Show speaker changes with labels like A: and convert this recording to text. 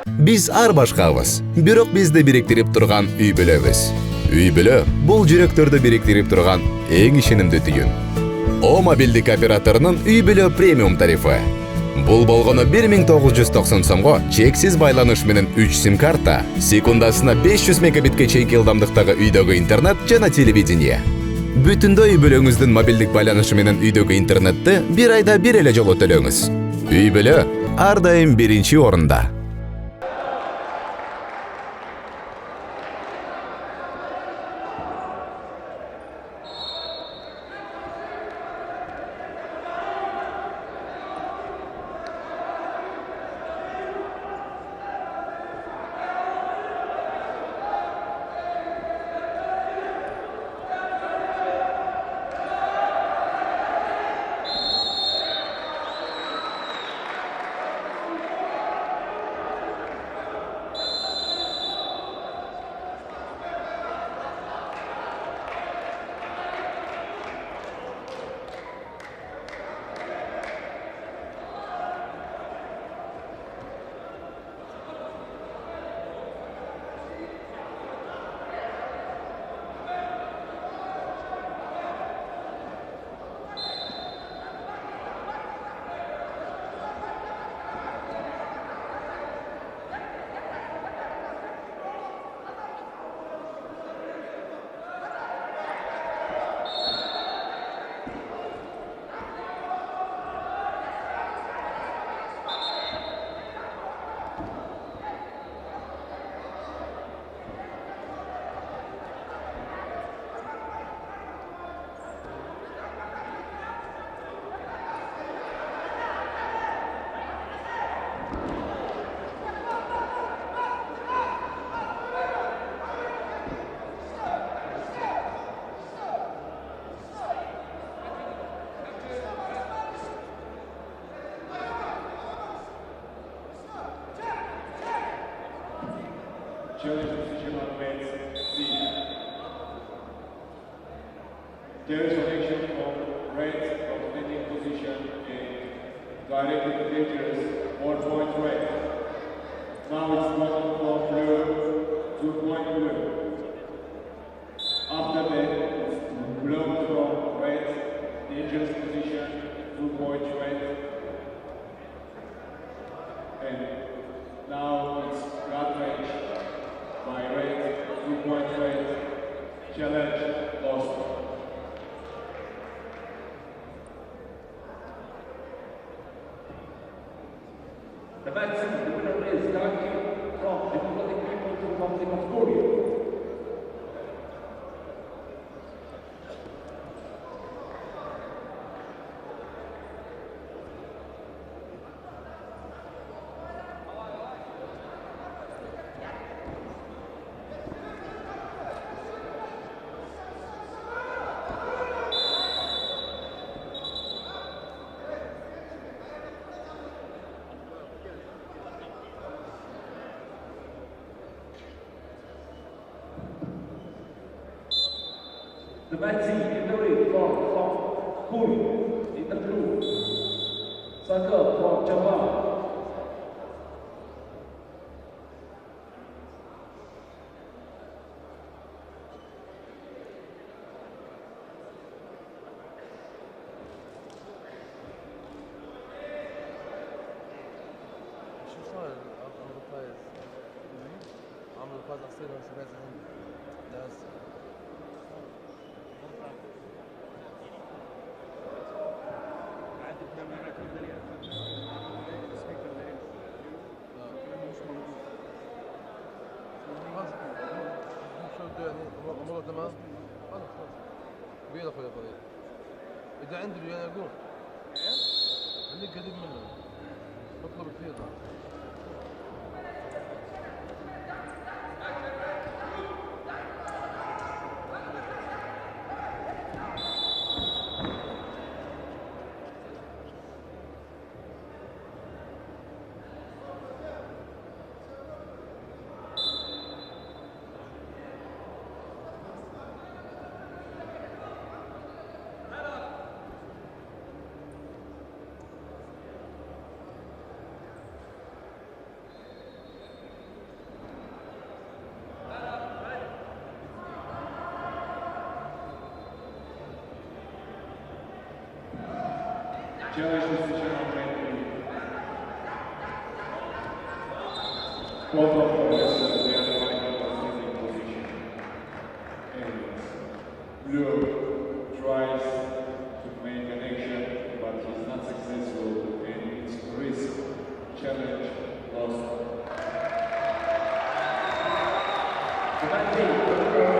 A: Биз ар башкабыз, бирок бизди бириктирип турган үй бүлөбүз. Үй бүлө бул жүрөктөрдү бириктирип турган эң ишенимдүү түйүн. О мобилдик операторунун үй бүлө премиум тарифы. Бул болгону 1990 сомго чексиз байланыш менен 3 сим карта, секундасына 500 мегабитке чейинки ылдамдыктагы үйдөгү интернет жана телевидение. Бүтүндөй үй бүлөңүздүн мобилдик байланышы менен үйдөгү интернетти бир айда бир эле жолу төлөңүз. Үй бүлө ар дайым биринчи орунда.
B: Challenge position on base C. Their selection of red alternating position and directed to dangerous 4-point red. Now it's bottom from blue, 2-point blue. After that, it's blue from red, dangerous position, 2-point red. And now it's gut range. By red, 2-point red, challenge lost.
C: The vaccine, the winner is Daki from Democratic People's Republic of Korea. The vaccine in the ring from Korea, in the blue. Saka from Japan.
D: إذا عنده يعني أقول خليك قريب منه اطلب كثير
B: Challenge decision on red blue. Both of the wrestlers, they are fighting for standing position. And blue tries to make an action, but he's not successful, and it's risk. Challenge lost.
C: The red team,